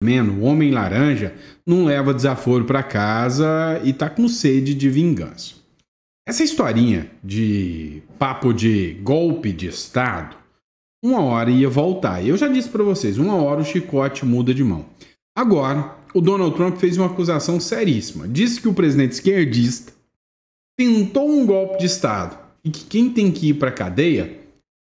o Homem Laranja, não leva desaforo para casa e tá com sede de vingança. Essa historinha de papo de golpe de Estado, uma hora ia voltar. Eu já disse para vocês, uma hora o chicote muda de mão. Agora, o Donald Trump fez uma acusação seríssima. Disse que o presidente esquerdista tentou um golpe de Estado e que quem tem que ir para a cadeia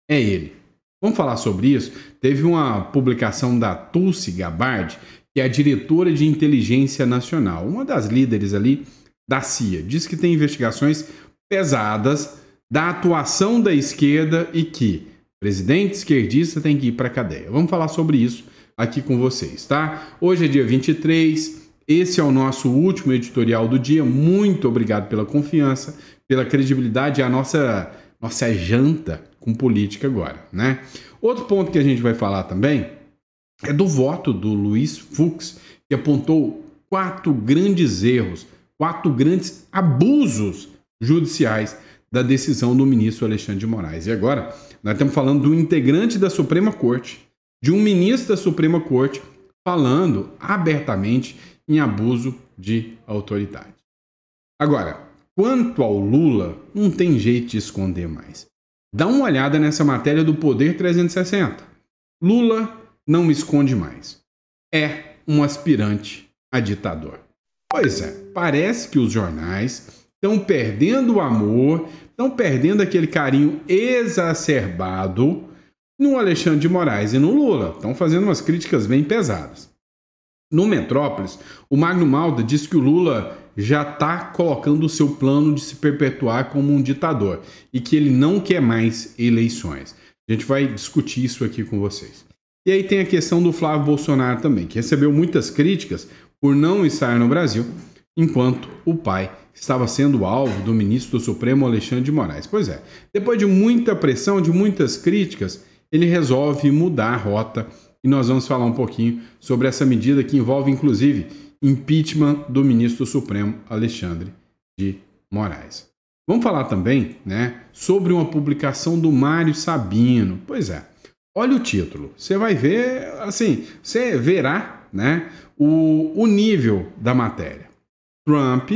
é ele. Vamos falar sobre isso? Teve uma publicação da Tulsi Gabbard, que é a diretora de inteligência nacional, uma das líderes ali da CIA. Diz que tem investigações pesadas da atuação da esquerda e que o presidente esquerdista tem que ir para a cadeia. Vamos falar sobre isso aqui com vocês, tá? Hoje é dia 23, esse é o nosso último editorial do dia. Muito obrigado pela confiança, pela credibilidade, a nossa janta com política agora, né? Outro ponto que a gente vai falar também é do voto do Luiz Fux, que apontou 4 grandes erros, 4 grandes abusos judiciais da decisão do ministro Alexandre de Moraes. E agora, nós estamos falando de um integrante da Suprema Corte, de um ministro da Suprema Corte, falando abertamente em abuso de autoridade. Agora, quanto ao Lula, não tem jeito de esconder mais. Dá uma olhada nessa matéria do Poder 360. Lula não esconde mais. É um aspirante a ditador. Pois é, parece que os jornais estão perdendo o amor, estão perdendo aquele carinho exacerbado no Alexandre de Moraes e no Lula. Estão fazendo umas críticas bem pesadas. No Metrópolis, o Magno Malta diz que o Lula já está colocando o seu plano de se perpetuar como um ditador e que ele não quer mais eleições. A gente vai discutir isso aqui com vocês. E aí tem a questão do Flávio Bolsonaro também, que recebeu muitas críticas por não estar no Brasil, enquanto o pai estava sendo alvo do ministro do Supremo Alexandre de Moraes. Pois é, depois de muita pressão, de muitas críticas, ele resolve mudar a rota e nós vamos falar um pouquinho sobre essa medida que envolve, inclusive, impeachment do ministro do Supremo Alexandre de Moraes. Vamos falar também, né, sobre uma publicação do Mário Sabino. Pois é, olha o título, você vai ver, assim, você verá, né, o nível da matéria. Trump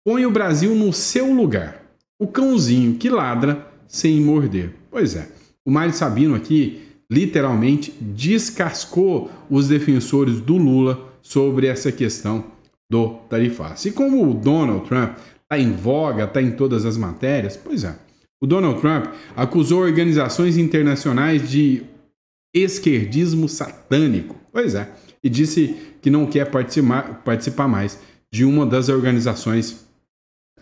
põe o Brasil no seu lugar, o cãozinho que ladra sem morder. Pois é, o Mário Sabino aqui literalmente descascou os defensores do Lula sobre essa questão do tarifaço. E como o Donald Trump está em voga, está em todas as matérias, pois é, o Donald Trump acusou organizações internacionais de esquerdismo satânico, pois é, e disse que não quer participar mais de uma das organizações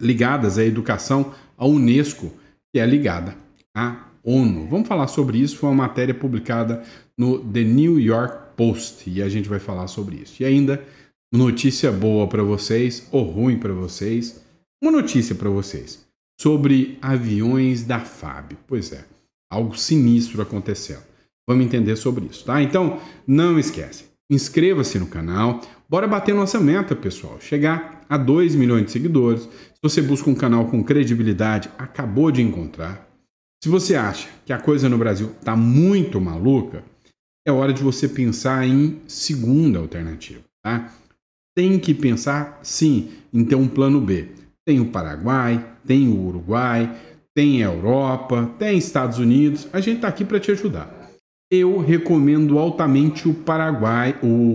ligadas à educação, à Unesco, que é ligada à ONU. Vamos falar sobre isso, foi uma matéria publicada no The New York Post e a gente vai falar sobre isso. E ainda, notícia boa para vocês ou ruim para vocês, uma notícia para vocês sobre aviões da FAB. Pois é, algo sinistro acontecendo. Vamos entender sobre isso, tá? Então, não esquece, inscreva-se no canal, bora bater nossa meta, pessoal, chegar a 2 milhões de seguidores. Se você busca um canal com credibilidade, acabou de encontrar. Se você acha que a coisa no Brasil está muito maluca, é hora de você pensar em segunda alternativa, tá? Tem que pensar, sim, em ter um plano B. Tem o Paraguai, tem o Uruguai, tem a Europa, tem Estados Unidos. A gente está aqui para te ajudar. Eu recomendo altamente o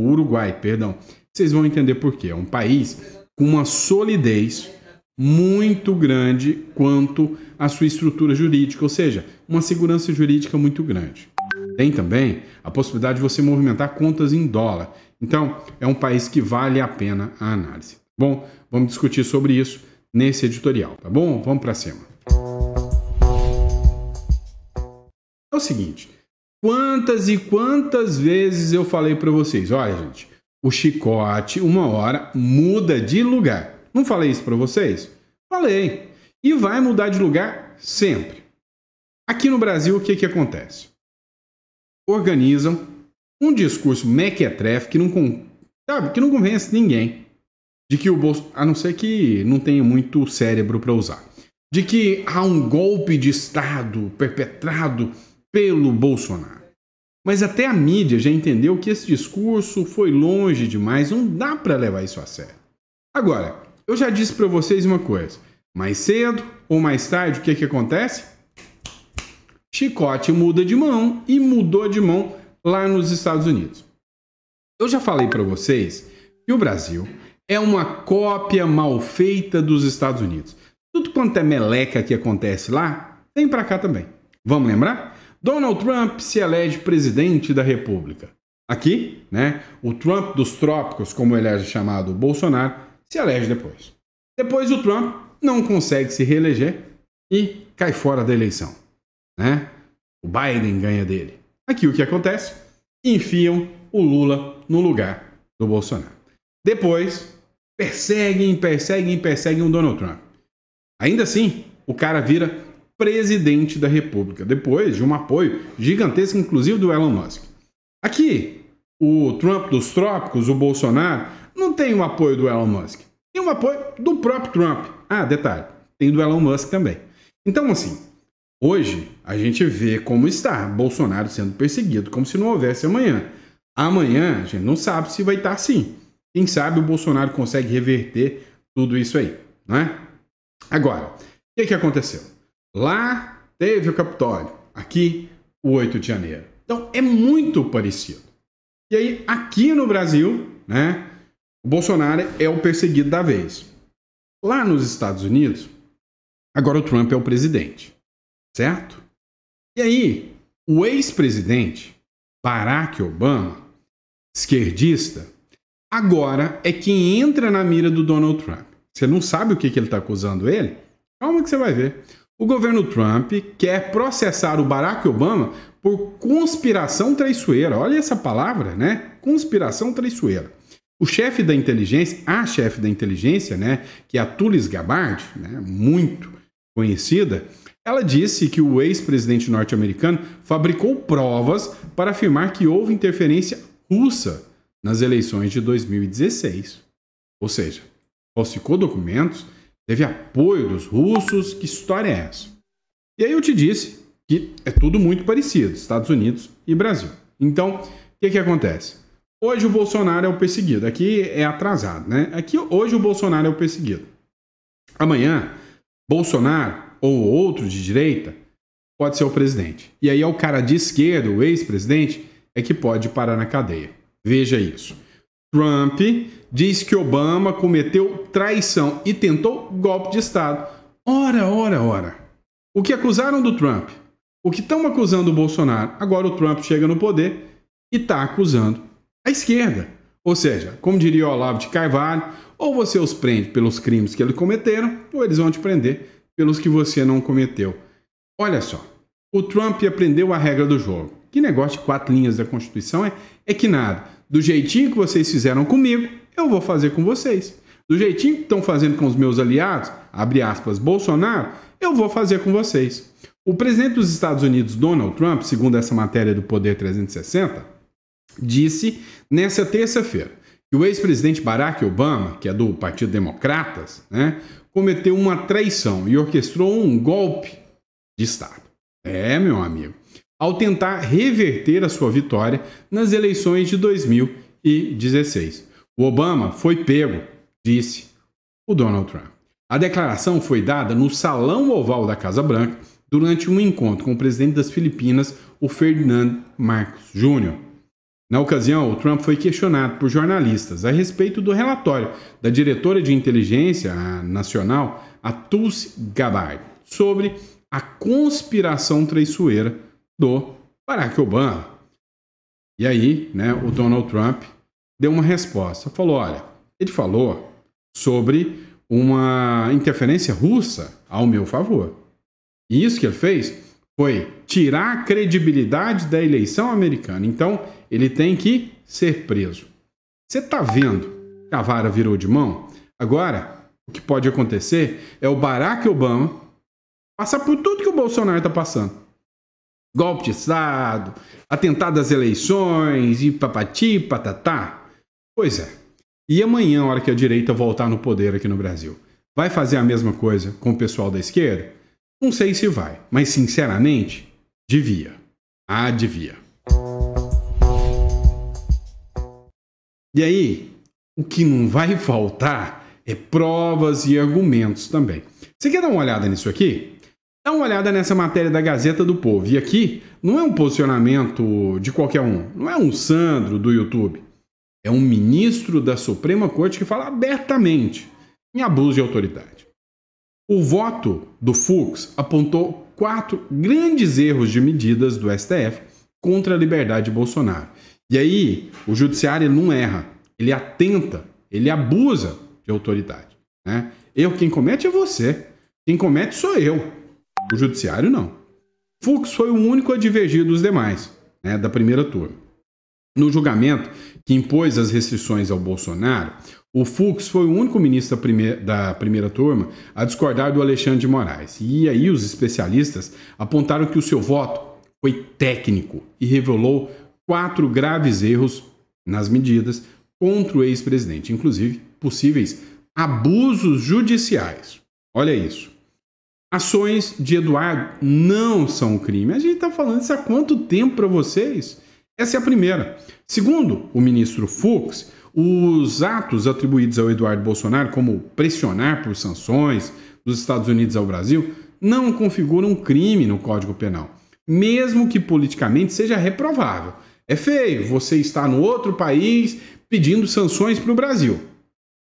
Uruguai, perdão. Vocês vão entender por quê. É um país com uma solidez muito grande quanto à sua estrutura jurídica, ou seja, uma segurança jurídica muito grande. Tem também a possibilidade de você movimentar contas em dólar. Então, é um país que vale a pena a análise. Bom, vamos discutir sobre isso nesse editorial, tá bom? Vamos para cima. É o seguinte, quantas e quantas vezes eu falei para vocês, olha, gente, o chicote, uma hora, muda de lugar. Não falei isso para vocês? Falei. E vai mudar de lugar sempre. Aqui no Brasil, o que acontece? Organizam um discurso mequetrefe que não convence ninguém de que o Bolsonaro, a não ser que não tenha muito cérebro para usar, de que há um golpe de Estado perpetrado pelo Bolsonaro. Mas até a mídia já entendeu que esse discurso foi longe demais, não dá para levar isso a sério. Agora, eu já disse para vocês uma coisa, mais cedo ou mais tarde, o que acontece? Chicote muda de mão e mudou de mão lá nos Estados Unidos. Eu já falei para vocês que o Brasil é uma cópia mal feita dos Estados Unidos. Tudo quanto é meleca que acontece lá, vem para cá também. Vamos lembrar? Donald Trump se elege presidente da República. Aqui, né, o Trump dos trópicos, como ele é chamado, o Bolsonaro, se elege depois. Depois o Trump não consegue se reeleger e cai fora da eleição, né? O Biden ganha dele. Aqui o que acontece? Enfiam o Lula no lugar do Bolsonaro. Depois, perseguem o Donald Trump. Ainda assim, o cara vira presidente da República, depois de um apoio gigantesco, inclusive do Elon Musk. Aqui, o Trump dos trópicos, o Bolsonaro, não tem o apoio do Elon Musk. Tem o apoio do próprio Trump. Ah, detalhe, tem do Elon Musk também. Então, assim, hoje a gente vê como está Bolsonaro sendo perseguido, como se não houvesse amanhã. Amanhã, a gente não sabe se vai estar assim. Quem sabe o Bolsonaro consegue reverter tudo isso aí, não é? Agora, o que aconteceu? Lá teve o Capitólio, aqui o 8 de janeiro. Então é muito parecido. E aí, aqui no Brasil, né, o Bolsonaro é o perseguido da vez. Lá nos Estados Unidos, agora o Trump é o presidente, certo? E aí, o ex-presidente Barack Obama, esquerdista, agora é quem entra na mira do Donald Trump. Você não sabe o que ele está acusando ele? Calma que você vai ver. O governo Trump quer processar o Barack Obama por conspiração traiçoeira. Olha essa palavra, né? Conspiração traiçoeira. O chefe da inteligência, a chefe da inteligência, né, que é a Tulsi Gabbard, né, muito conhecida, ela disse que o ex-presidente norte-americano fabricou provas para afirmar que houve interferência russa nas eleições de 2016. Ou seja, falsificou documentos, teve apoio dos russos, que história é essa? E aí eu te disse que é tudo muito parecido, Estados Unidos e Brasil. Então, o que acontece? Hoje o Bolsonaro é o perseguido, aqui é atrasado, né? Aqui hoje o Bolsonaro é o perseguido. Amanhã, Bolsonaro ou outro de direita pode ser o presidente. E aí é o cara de esquerda, o ex-presidente, é que pode parar na cadeia. Veja isso. Trump diz que Obama cometeu traição e tentou golpe de Estado. Ora. O que acusaram do Trump? O que estão acusando do Bolsonaro? Agora o Trump chega no poder e está acusando a esquerda. Ou seja, como diria o Olavo de Carvalho, ou você os prende pelos crimes que eles cometeram, ou eles vão te prender pelos que você não cometeu. Olha só, o Trump aprendeu a regra do jogo. Que negócio de 4 linhas da Constituição é que nada. Do jeitinho que vocês fizeram comigo, eu vou fazer com vocês. Do jeitinho que estão fazendo com os meus aliados, abre aspas, Bolsonaro, eu vou fazer com vocês. O presidente dos Estados Unidos, Donald Trump, segundo essa matéria do Poder 360, disse nessa terça-feira que o ex-presidente Barack Obama, que é do Partido Democratas, né, cometeu uma traição e orquestrou um golpe de Estado. É, meu amigo. Ao tentar reverter a sua vitória nas eleições de 2016. O Obama foi pego, disse o Donald Trump. A declaração foi dada no Salão Oval da Casa Branca durante um encontro com o presidente das Filipinas, o Ferdinand Marcos Jr. Na ocasião, o Trump foi questionado por jornalistas a respeito do relatório da diretora de inteligência nacional, a Tulsi Gabbard, sobre a conspiração traiçoeira do Barack Obama. E aí, né, o Donald Trump deu uma resposta. Ele falou sobre uma interferência russa ao meu favor. E isso que ele fez foi tirar a credibilidade da eleição americana. Então, ele tem que ser preso. Você está vendo que a vara virou de mão? Agora, o que pode acontecer é o Barack Obama passar por tudo que o Bolsonaro está passando. Golpe de Estado, atentado às eleições e papati, patatá. Pois é. E amanhã, a hora que a direita voltar no poder aqui no Brasil, vai fazer a mesma coisa com o pessoal da esquerda? Não sei se vai, mas sinceramente, devia. Devia. E aí, o que não vai faltar é provas e argumentos também. Você quer dar uma olhada nisso aqui? Dá uma olhada nessa matéria da Gazeta do Povo. E aqui não é um posicionamento de qualquer um, não é um Sandro do YouTube. É um ministro da Suprema Corte que fala abertamente em abuso de autoridade. O voto do Fux apontou 4 grandes erros de medidas do STF contra a liberdade de Bolsonaro. E aí, o judiciário não erra, ele atenta, ele abusa de autoridade. Né? Quem comete é você, quem comete sou eu, o judiciário não. Fux foi o único a divergir dos demais, né, da primeira turma. No julgamento que impôs as restrições ao Bolsonaro, o Fux foi o único ministro da primeira turma a discordar do Alexandre de Moraes. E aí os especialistas apontaram que o seu voto foi técnico e revelou 4 graves erros nas medidas contra o ex-presidente, inclusive possíveis abusos judiciais. Olha isso. Ações de Eduardo não são crime. A gente está falando isso há quanto tempo para vocês? Essa é a primeira. Segundo o ministro Fux, os atos atribuídos ao Eduardo Bolsonaro, como pressionar por sanções dos Estados Unidos ao Brasil, não configuram crime no Código Penal, mesmo que politicamente seja reprovável. É feio você estar no outro país pedindo sanções para o Brasil,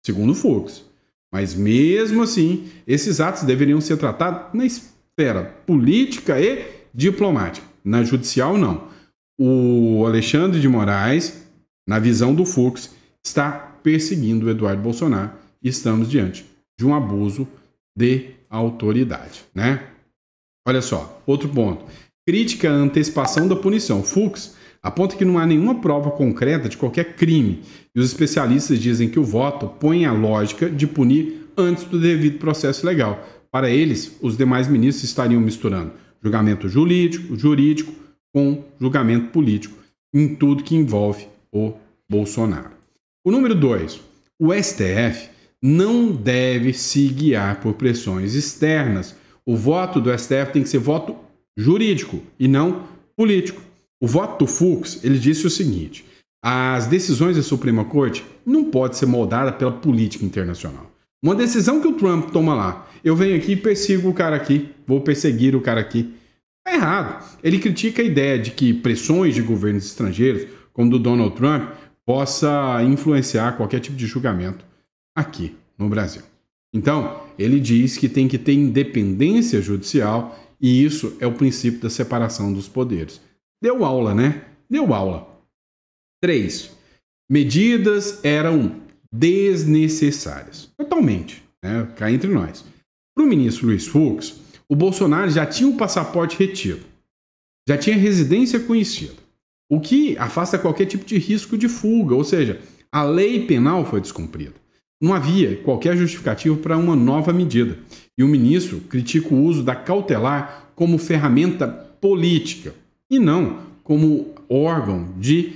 segundo Fux. Mas mesmo assim, esses atos deveriam ser tratados na esfera política e diplomática. Na judicial, não. O Alexandre de Moraes, na visão do Fux, está perseguindo o Eduardo Bolsonaro e estamos diante de um abuso de autoridade, né? Olha só, outro ponto. Crítica à antecipação da punição. Fux aponta que não há nenhuma prova concreta de qualquer crime e os especialistas dizem que o voto põe a lógica de punir antes do devido processo legal. Para eles, os demais ministros estariam misturando julgamento jurídico com julgamento político em tudo que envolve o Bolsonaro. O número 2. O STF não deve se guiar por pressões externas. O voto do STF tem que ser voto jurídico e não político. O voto do Fux, ele disse o seguinte: as decisões da Suprema Corte não podem ser moldadas pela política internacional. Uma decisão que o Trump toma lá, eu venho aqui e persigo o cara aqui, vou perseguir o cara aqui. É errado. Ele critica a ideia de que pressões de governos estrangeiros, como do Donald Trump, possa influenciar qualquer tipo de julgamento aqui no Brasil. Então, ele diz que tem que ter independência judicial e isso é o princípio da separação dos poderes. Deu aula, né? Deu aula. 3. Medidas eram desnecessárias. Totalmente, né? Cá entre nós. Para o ministro Luiz Fux, o Bolsonaro já tinha o passaporte retido, já tinha residência conhecida, o que afasta qualquer tipo de risco de fuga, ou seja, a lei penal foi descumprida. Não havia qualquer justificativa para uma nova medida. E o ministro critica o uso da cautelar como ferramenta política e não como órgão de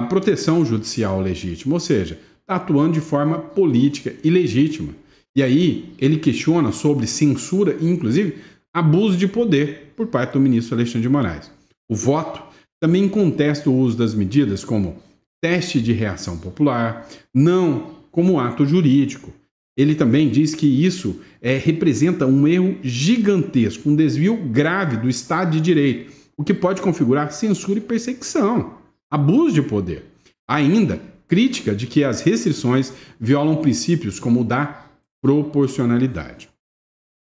proteção judicial legítima, ou seja, está atuando de forma política e legítima. E aí ele questiona sobre censura e, inclusive, abuso de poder por parte do ministro Alexandre de Moraes. O voto também contesta o uso das medidas como teste de reação popular, não como ato jurídico. Ele também diz que isso representa um erro gigantesco, um desvio grave do Estado de Direito, o que pode configurar censura e perseguição, abuso de poder. Ainda, crítica de que as restrições violam princípios como o da proporcionalidade.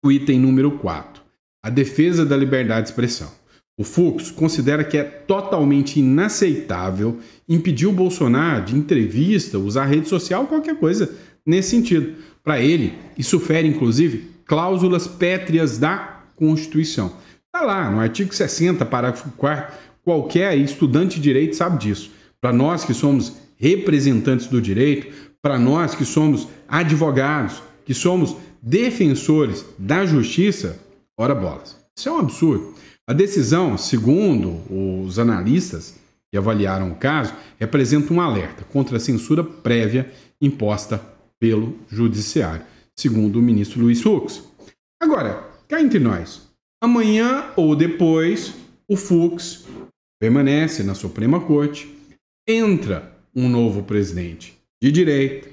O item número 4. A defesa da liberdade de expressão. O Fux considera que é totalmente inaceitável impedir o Bolsonaro de entrevista, usar a rede social, qualquer coisa nesse sentido. Para ele, isso fere, inclusive, cláusulas pétreas da Constituição. Está lá, no artigo 60, parágrafo 4º, qualquer estudante de direito sabe disso. Para nós que somos representantes do direito, para nós que somos advogados, que somos defensores da justiça, ora bolas. Isso é um absurdo. A decisão, segundo os analistas que avaliaram o caso, representa um alerta contra a censura prévia imposta pelo judiciário, segundo o ministro Luiz Fux. Agora, cá entre nós, amanhã ou depois, o Fux permanece na Suprema Corte, entra um novo presidente de direita,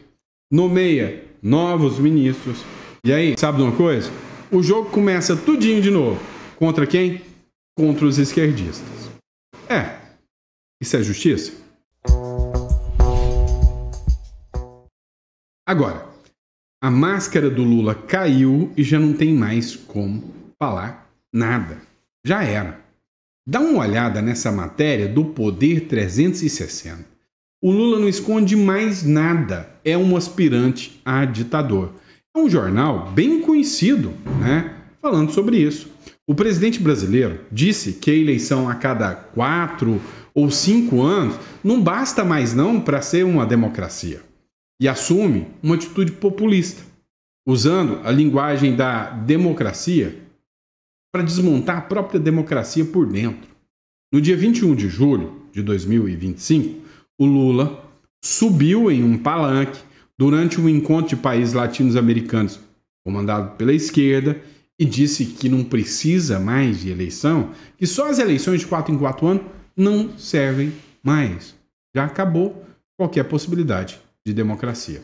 nomeia novos ministros. E aí, sabe de uma coisa? O jogo começa tudinho de novo. Contra quem? Contra os esquerdistas. Isso é justiça? Agora, a máscara do Lula caiu e já não tem mais como falar nada. Já era. Dá uma olhada nessa matéria do Poder 360. O Lula não esconde mais nada. É um aspirante a ditador. É um jornal bem conhecido, né? Falando sobre isso. O presidente brasileiro disse que a eleição a cada 4 ou 5 anos não basta mais não para ser uma democracia. E assume uma atitude populista, usando a linguagem da democracia para desmontar a própria democracia por dentro. No dia 21 de julho de 2025, o Lula subiu em um palanque durante um encontro de países latino-americanos comandado pela esquerda e disse que não precisa mais de eleição, que só as eleições de 4 em 4 anos não servem mais. Já acabou qualquer possibilidade de democracia.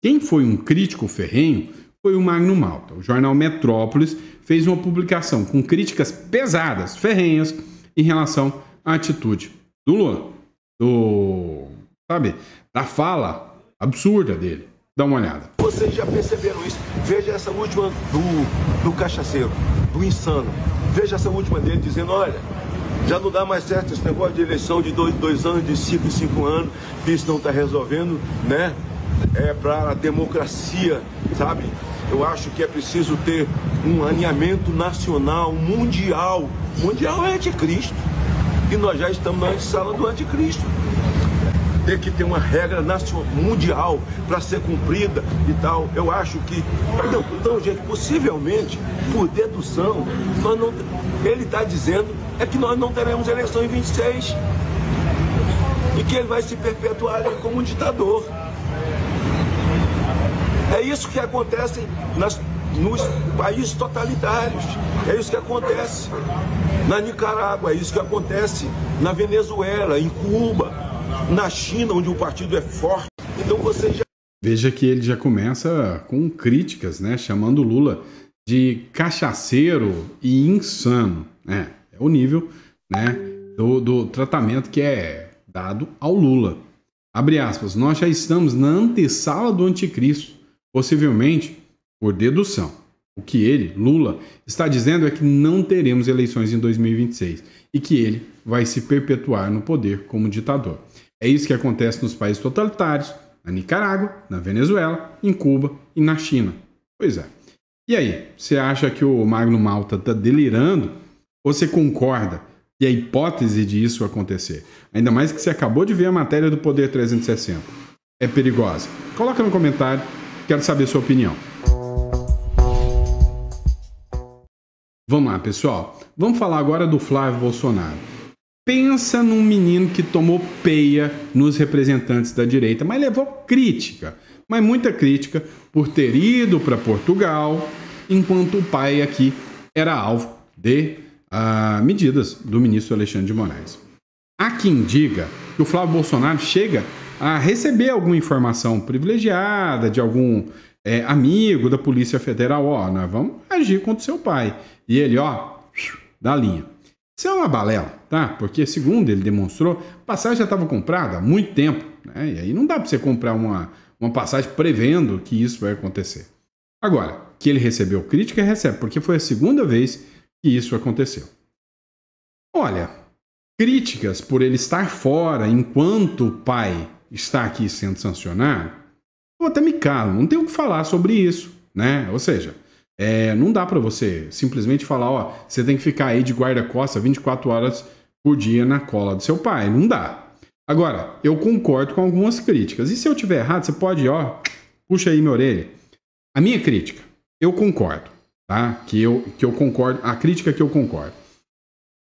Quem foi um crítico ferrenho foi o Magno Malta. O jornal Metrópolis fez uma publicação com críticas pesadas, ferrenhas, em relação à atitude do Lula, da fala absurda dele. Dá uma olhada. Vocês já perceberam isso? Veja essa última do cachaceiro, do insano. Veja essa última dele dizendo, olha, já não dá mais certo esse negócio de eleição de 2 anos, de 5 em 5 anos, que isso não está resolvendo, né? É para a democracia, sabe? Eu acho que é preciso ter um alinhamento nacional, mundial. Mundial é anticristo. E nós já estamos na sala do anticristo. Tem que ter uma regra nacional, mundial para ser cumprida e tal. Eu acho que... Então, gente, possivelmente, por dedução, ele está dizendo que nós não teremos eleição em 26 e que ele vai se perpetuar como um ditador. É isso que acontece nos países totalitários. É isso que acontece na Nicarágua, é isso que acontece na Venezuela, em Cuba, na China, onde o partido é forte. Então você já... Veja que ele já começa com críticas, né? Chamando o Lula de cachaceiro e insano. É o nível, né, do tratamento que é dado ao Lula. Abre aspas, nós já estamos na antessala do anticristo, possivelmente por dedução. O que ele, Lula, está dizendo é que não teremos eleições em 2026 e que ele vai se perpetuar no poder como ditador. É isso que acontece nos países totalitários, na Nicarágua, na Venezuela, em Cuba e na China. Pois é. E aí, você acha que o Magno Malta está delirando? Ou você concorda que a hipótese de isso acontecer, ainda mais que você acabou de ver a matéria do Poder 360, é perigosa? Coloca no comentário, quero saber a sua opinião. Vamos lá, pessoal. Vamos falar agora do Flávio Bolsonaro. Pensa num menino que tomou peia nos representantes da direita, mas levou crítica, mas muita crítica, por ter ido para Portugal, enquanto o pai aqui era alvo de medidas do ministro Alexandre de Moraes. Há quem diga que o Flávio Bolsonaro chega a receber alguma informação privilegiada de algum amigo da Polícia Federal. Nós vamos agir contra o seu pai. E ele, dá linha. Isso é uma balela, tá? Porque, segundo ele demonstrou, a passagem já estava comprada há muito tempo, né? E aí não dá para você comprar uma passagem prevendo que isso vai acontecer. Agora, que ele recebeu crítica, recebe, porque foi a segunda vez que isso aconteceu. Olha, críticas por ele estar fora enquanto o pai está aqui sendo sancionado, eu até me calo, não tenho o que falar sobre isso, né? Ou seja, não dá para você simplesmente falar, você tem que ficar aí de guarda-costas 24 horas por dia na cola do seu pai. Não dá. Agora, eu concordo com algumas críticas. E se eu tiver errado, você pode, puxa aí minha orelha. A minha crítica, eu concordo, tá? Que eu concordo, a crítica que eu concordo.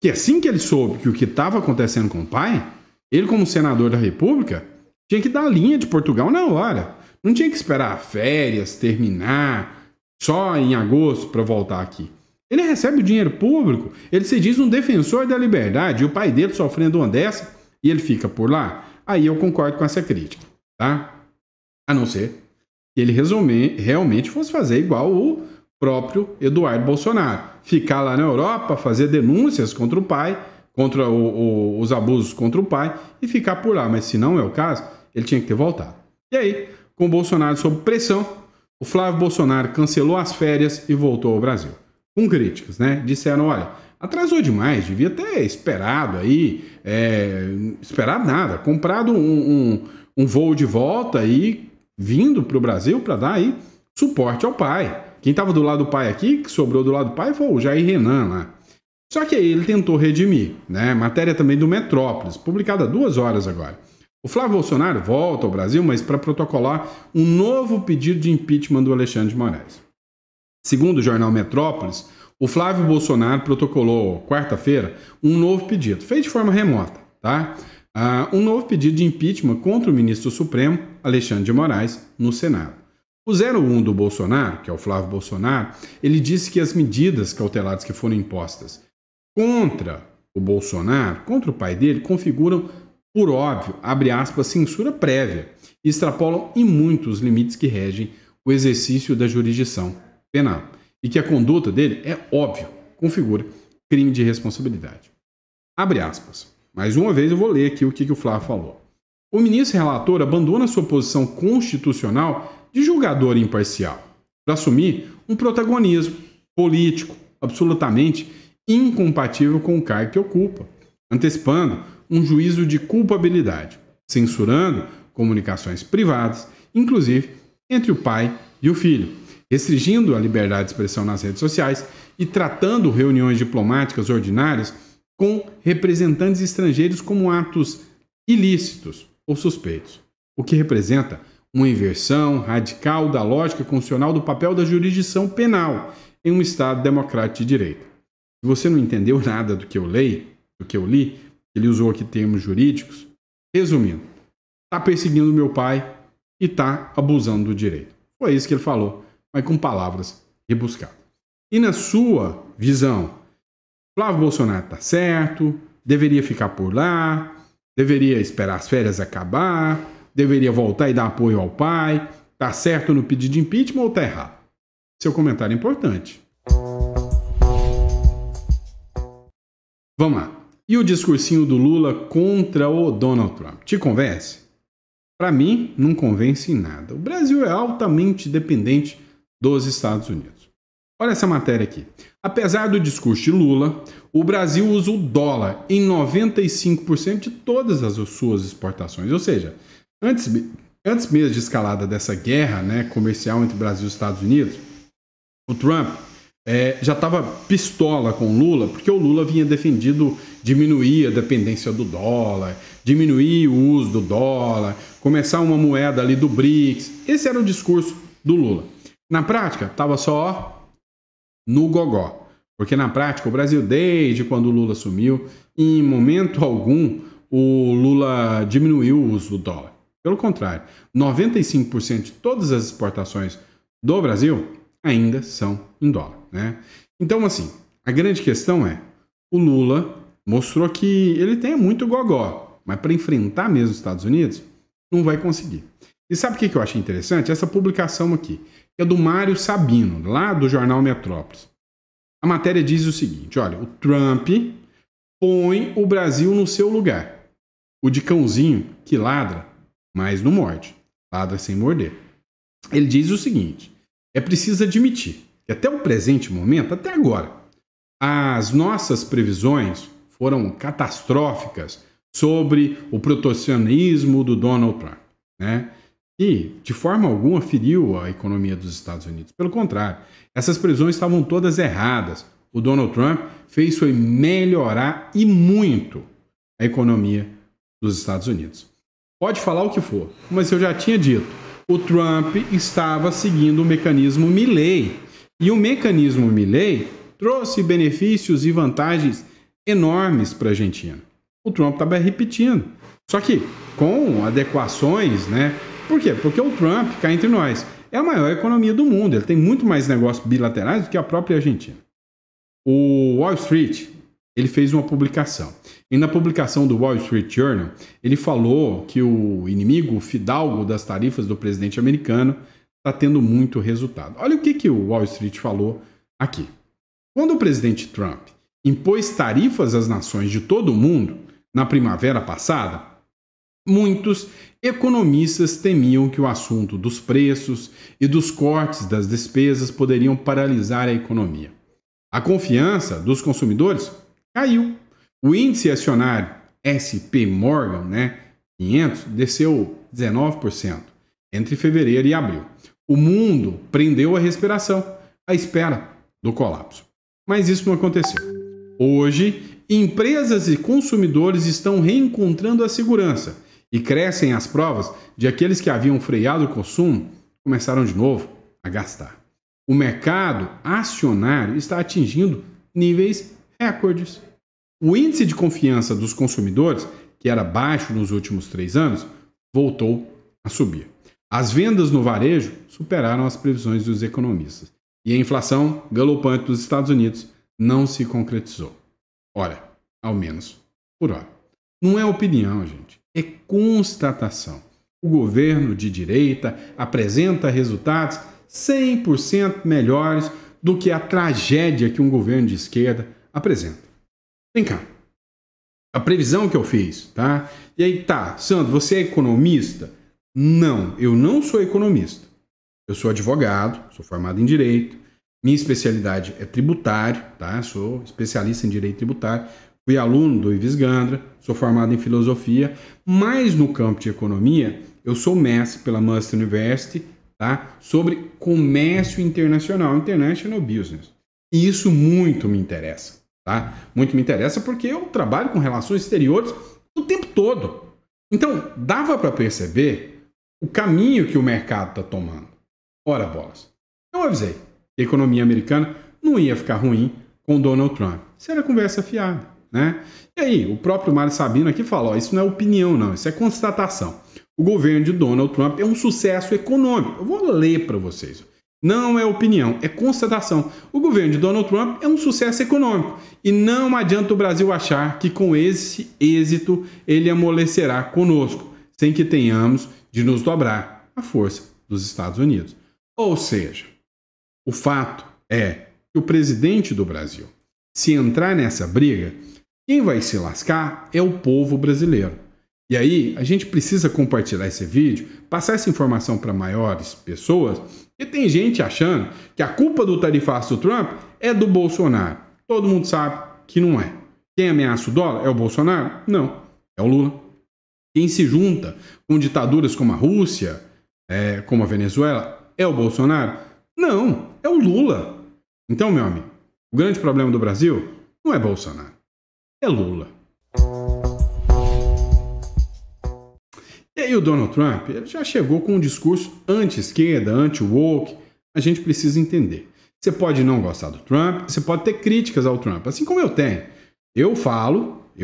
Que assim que ele soube que o que estava acontecendo com o pai, ele como senador da República, tinha que dar a linha de Portugal na hora. Não tinha que esperar férias, terminar, só em agosto para voltar aqui. Ele recebe o dinheiro público, ele se diz um defensor da liberdade, e o pai dele sofrendo uma dessa, e ele fica por lá. aí eu concordo com essa crítica, tá? A não ser que ele realmente fosse fazer igual o próprio Eduardo Bolsonaro. Ficar lá na Europa, fazer denúncias contra o pai, contra os abusos contra o pai e ficar por lá. Mas se não é o caso, ele tinha que ter voltado. E aí, com o Bolsonaro sob pressão, o Flávio Bolsonaro cancelou as férias e voltou ao Brasil. Com críticas, né? Disseram, olha, atrasou demais, devia ter esperado aí, esperado nada, comprado um voo de volta e vindo para o Brasil para dar aí suporte ao pai. Quem estava do lado do pai aqui, que sobrou do lado do pai, foi o Jair Renan lá. Só que aí ele tentou redimir, né? Matéria também do Metrópolis, publicada há 2 horas agora. O Flávio Bolsonaro volta ao Brasil, mas para protocolar um novo pedido de impeachment do Alexandre de Moraes. Segundo o jornal Metrópolis, o Flávio Bolsonaro protocolou, quarta-feira, um novo pedido, feito de forma remota, tá? Um novo pedido de impeachment contra o ministro Supremo, Alexandre de Moraes, no Senado. O 01 do Bolsonaro, que é o Flávio Bolsonaro, ele disse que as medidas cautelares que foram impostas contra o Bolsonaro, contra o pai dele, configuram, por óbvio, abre aspas, censura prévia e extrapolam em muito os limites que regem o exercício da jurisdição penal e que a conduta dele, é óbvio, configura crime de responsabilidade. Abre aspas. Mais uma vez eu vou ler aqui o que o Flávio falou. O ministro relator abandona sua posição constitucional de julgador imparcial para assumir um protagonismo político absolutamente incompatível com o cargo que ocupa, antecipando um juízo de culpabilidade, censurando comunicações privadas, inclusive entre o pai e o filho, restringindo a liberdade de expressão nas redes sociais e tratando reuniões diplomáticas ordinárias com representantes estrangeiros como atos ilícitos ou suspeitos, o que representa uma inversão radical da lógica constitucional do papel da jurisdição penal em um Estado democrático de direito. Se você não entendeu nada do que eu li, ele usou aqui termos jurídicos, resumindo, está perseguindo meu pai e está abusando do direito. Foi isso que ele falou, mas com palavras rebuscadas. E na sua visão, Flávio Bolsonaro está certo, deveria ficar por lá, deveria esperar as férias acabar, deveria voltar e dar apoio ao pai, está certo no pedido de impeachment ou está errado? Seu comentário é importante. Vamos lá. E o discursinho do Lula contra o Donald Trump? Te convence? Para mim, não convence em nada. O Brasil é altamente dependente dos Estados Unidos. Olha essa matéria aqui. Apesar do discurso de Lula, o Brasil usa o dólar em 95% de todas as suas exportações. Ou seja, antes mesmo de escalada dessa guerra, né, comercial entre Brasil e Estados Unidos, o Trump já estava pistola com o Lula, porque o Lula vinha defendido diminuir a dependência do dólar, diminuir o uso do dólar, começar uma moeda ali do BRICS. Esse era o discurso do Lula. Na prática, estava só no gogó, porque na prática o Brasil, desde quando o Lula assumiu, em momento algum o Lula diminuiu o uso do dólar. Pelo contrário, 95% de todas as exportações do Brasil ainda são em dólar, né? Então, assim, a grande questão é, o Lula mostrou que ele tem muito gogó, mas para enfrentar mesmo os Estados Unidos, não vai conseguir. E sabe o que eu achei interessante? Essa publicação aqui, que é do Mário Sabino, lá do jornal Metrópolis. A matéria diz o seguinte, olha, o Trump põe o Brasil no seu lugar. O de cãozinho que ladra, mas não morde. Ladra sem morder. Ele diz o seguinte, é preciso admitir que até o presente momento, até agora, as nossas previsões foram catastróficas sobre o protecionismo do Donald Trump, né? E, de forma alguma, feriu a economia dos Estados Unidos. Pelo contrário, essas previsões estavam todas erradas. O Donald Trump fez foi melhorar e muito a economia dos Estados Unidos. Pode falar o que for, mas eu já tinha dito, o Trump estava seguindo o mecanismo Milley. E o mecanismo Milley trouxe benefícios e vantagens enormes para a Argentina. O Trump estava repetindo. Só que com adequações, né? Por quê? Porque o Trump, cá entre nós, é a maior economia do mundo. Ele tem muito mais negócios bilaterais do que a própria Argentina. O Wall Street ele fez uma publicação. E na publicação do Wall Street Journal, ele falou que o inimigo fidalgo das tarifas do presidente americano está tendo muito resultado. Olha o que o Wall Street falou aqui. Quando o presidente Trump impôs tarifas às nações de todo o mundo na primavera passada, muitos economistas temiam que o assunto dos preços e dos cortes das despesas poderiam paralisar a economia. A confiança dos consumidores caiu. O índice acionário SP Morgan, 500, desceu 19% entre fevereiro e abril. O mundo prendeu a respiração à espera do colapso. Mas isso não aconteceu. Hoje, empresas e consumidores estão reencontrando a segurança e crescem as provas de aqueles que haviam freado o consumo começaram de novo a gastar. O mercado acionário está atingindo níveis recordes. O índice de confiança dos consumidores, que era baixo nos últimos 3 anos, voltou a subir. As vendas no varejo superaram as previsões dos economistas. E a inflação galopante dos Estados Unidos não se concretizou. Ora, ao menos por hora. Não é opinião, gente. É constatação. O governo de direita apresenta resultados 100% melhores do que a tragédia que um governo de esquerda apresenta. Vem cá. A previsão que eu fiz, tá? E aí, Sandro, você é economista? Não, eu não sou economista. Eu sou advogado, sou formado em direito. Minha especialidade é tributário, tá? Sou especialista em direito tributário. Fui aluno do Ives Gandra, sou formado em filosofia, mas no campo de economia, eu sou mestre pela Must University, tá? Sobre comércio internacional, International Business. E isso muito me interessa, tá? Muito me interessa porque eu trabalho com relações exteriores o tempo todo. Então, dava para perceber o caminho que o mercado está tomando. Ora, bolas. Eu avisei que a economia americana não ia ficar ruim com Donald Trump. Isso era conversa fiada, né? E aí, o próprio Mário Sabino aqui fala, isso não é opinião não, isso é constatação. O governo de Donald Trump é um sucesso econômico. Eu vou ler para vocês. Não é opinião, é constatação. O governo de Donald Trump é um sucesso econômico. E não adianta o Brasil achar que com esse êxito ele amolecerá conosco, sem que tenhamos de nos dobrar à força dos Estados Unidos. Ou seja, o fato é que o presidente do Brasil, se entrar nessa briga, quem vai se lascar é o povo brasileiro. E aí, a gente precisa compartilhar esse vídeo, passar essa informação para maiores pessoas, e tem gente achando que a culpa do tarifaço do Trump é do Bolsonaro. Todo mundo sabe que não é. Quem ameaça o dólar é o Bolsonaro? Não, é o Lula. Quem se junta com ditaduras como a Rússia, como a Venezuela, é o Bolsonaro? Não, é o Lula. Então, meu amigo, o grande problema do Brasil não é Bolsonaro, é Lula. E aí o Donald Trump ele já chegou com um discurso anti-esquerda, anti-woke. A gente precisa entender. Você pode não gostar do Trump, você pode ter críticas ao Trump, assim como eu tenho. Eu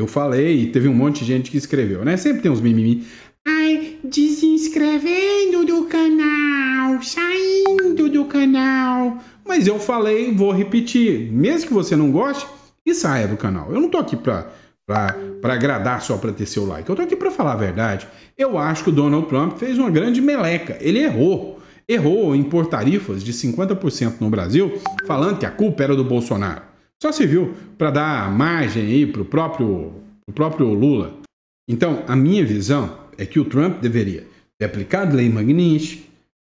falei e teve um monte de gente que escreveu, né? Sempre tem uns mimimi. Ai, desinscrevendo do canal, saindo do canal. Mas eu falei, vou repetir. Mesmo que você não goste, e saia do canal. Eu não tô aqui pra agradar só para ter seu like. Eu tô aqui para falar a verdade. Eu acho que o Donald Trump fez uma grande meleca. Ele errou em pôr tarifas de 50% no Brasil, falando que a culpa era do Bolsonaro. Só serviu para dar margem aí pro próprio Lula. Então, a minha visão é que o Trump deveria ter aplicado a Lei Magnitsky,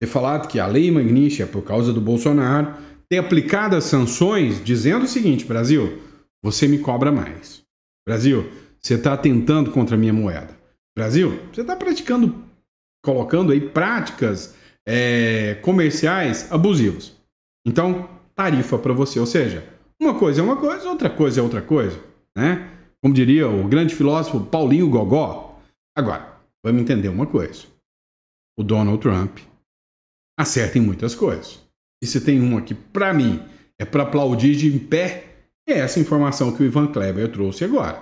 ter falado que a Lei Magnitsky é por causa do Bolsonaro, ter aplicado as sanções dizendo o seguinte, Brasil, você me cobra mais. Brasil, você está atentando contra a minha moeda. Brasil, você está colocando aí práticas comerciais abusivas. Então, tarifa para você. Ou seja, uma coisa é uma coisa, outra coisa é outra coisa. Né? Como diria o grande filósofo Paulinho Gogó. Agora, vamos entender uma coisa. O Donald Trump acerta em muitas coisas. E se tem uma que, para mim, é para aplaudir de pé, é essa informação que o Ivan Kleber trouxe agora.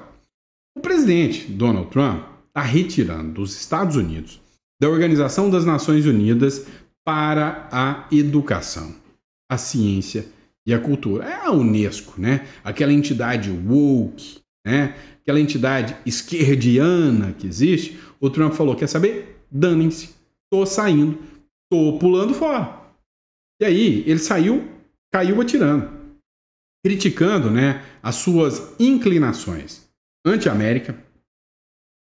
O presidente Donald Trump está retirando dos Estados Unidos da Organização das Nações Unidas para a Educação, a Ciência e a cultura. É a Unesco, né? Aquela entidade woke, né? Aquela entidade esquerdiana que existe. O Trump falou, quer saber? Danem-se. Tô saindo. Tô pulando fora. E aí, ele caiu atirando. Criticando, né, as suas inclinações anti-América,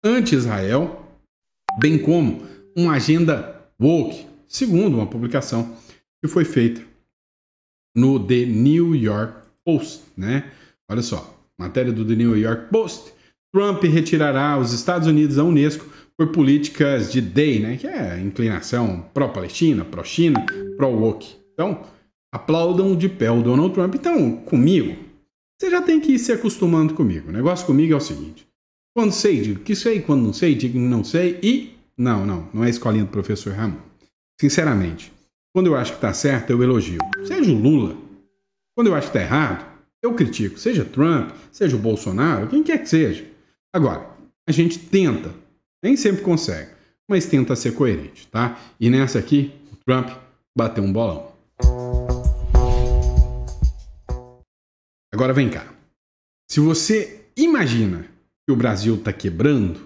anti-Israel, bem como uma agenda woke, segundo uma publicação que foi feita no The New York Post, né? Olha só, matéria do The New York Post. Trump retirará os Estados Unidos da Unesco por políticas de DEI, né? Que é inclinação pró-Palestina, pró-China, pró-woke. Então, aplaudam de pé o Donald Trump. Então, comigo, você já tem que ir se acostumando comigo. O negócio comigo é o seguinte. Quando sei, digo que sei. Quando não sei, digo que não sei. E não é a escolinha do professor Ramon. Sinceramente, quando eu acho que tá certo, eu elogio. Seja o Lula. Quando eu acho que tá errado, eu critico. Seja Trump, seja o Bolsonaro, quem quer que seja. Agora, a gente tenta. Nem sempre consegue, mas tenta ser coerente, tá? E nessa aqui, o Trump bateu um bolão. Agora vem cá. Se você imagina que o Brasil está quebrando,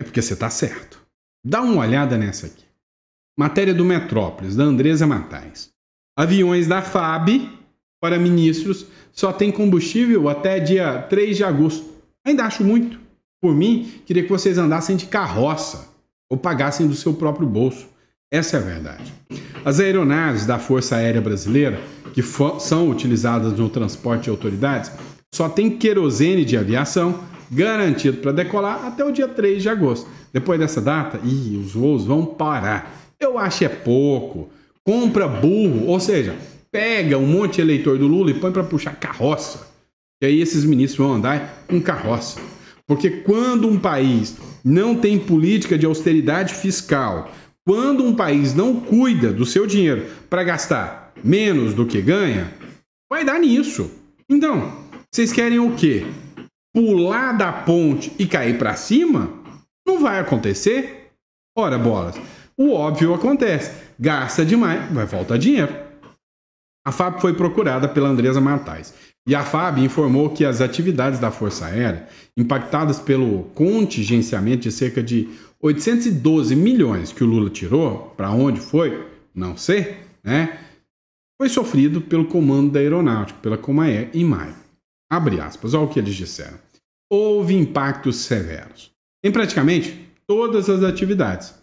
é porque você está certo. Dá uma olhada nessa aqui. Matéria do Metrópolis, da Andresa Matais. Aviões da FAB para ministros só tem combustível até dia 3 de agosto. Ainda acho muito. Por mim, queria que vocês andassem de carroça ou pagassem do seu próprio bolso. Essa é a verdade. As aeronaves da Força Aérea Brasileira, que são utilizadas no transporte de autoridades, só tem querosene de aviação garantido para decolar até o dia 3 de agosto. Depois dessa data, os voos vão parar. Eu acho é pouco. Compra burro, ou seja, pega um monte de eleitor do Lula e põe para puxar carroça. E aí esses ministros vão andar com carroça. Porque quando um país não tem política de austeridade fiscal, quando um país não cuida do seu dinheiro para gastar menos do que ganha, vai dar nisso. Então, vocês querem o quê? Pular da ponte e cair para cima? Não vai acontecer. Ora, bolas, o óbvio acontece. Gasta demais, vai faltar dinheiro. A FAB foi procurada pela Andresa Matais. E a FAB informou que as atividades da Força Aérea, impactadas pelo contingenciamento de cerca de 812 milhões que o Lula tirou, para onde foi, não sei, né? Foi sofrido pelo Comando da Aeronáutica, pela Comair, em maio. Abre aspas, olha o que eles disseram. Houve impactos severos em praticamente todas as atividades,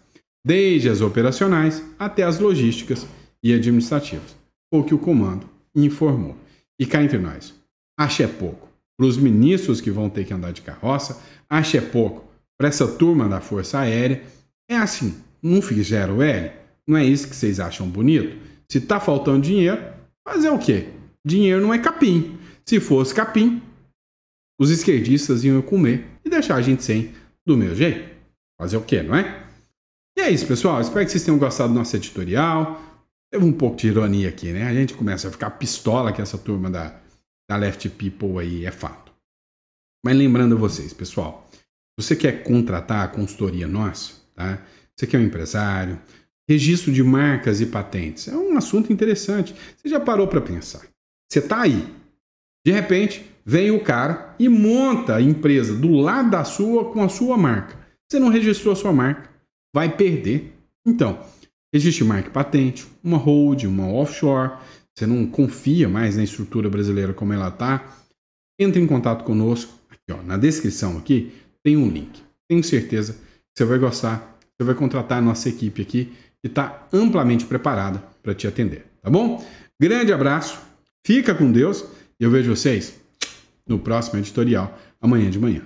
desde as operacionais até as logísticas e administrativas, o que o Comando informou. E cá entre nós, acho é pouco. Para os ministros que vão ter que andar de carroça, acho é pouco. Para essa turma da Força Aérea, é assim, não fizeram L? Não é isso que vocês acham bonito? Se tá faltando dinheiro, fazer o quê? Dinheiro não é capim. Se fosse capim, os esquerdistas iam comer e deixar a gente sem do meu jeito. Fazer o quê, não é? E é isso, pessoal. Espero que vocês tenham gostado do nosso editorial. Teve um pouco de ironia aqui, né? A gente começa a ficar pistola que essa turma da Left People aí é fato. Mas lembrando a vocês, pessoal, se você quer contratar a consultoria nossa, tá? Você quer um empresário, registro de marcas e patentes, é um assunto interessante. Você já parou para pensar? Você tá aí, de repente, vem o cara e monta a empresa do lado da sua com a sua marca. Você não registrou a sua marca, vai perder. Então, existe marca e patente, uma hold, uma offshore, você não confia mais na estrutura brasileira como ela está, entre em contato conosco, aqui ó, na descrição aqui tem um link. Tenho certeza que você vai gostar, você vai contratar a nossa equipe aqui que está amplamente preparada para te atender, tá bom? Grande abraço, fica com Deus e eu vejo vocês no próximo editorial amanhã de manhã.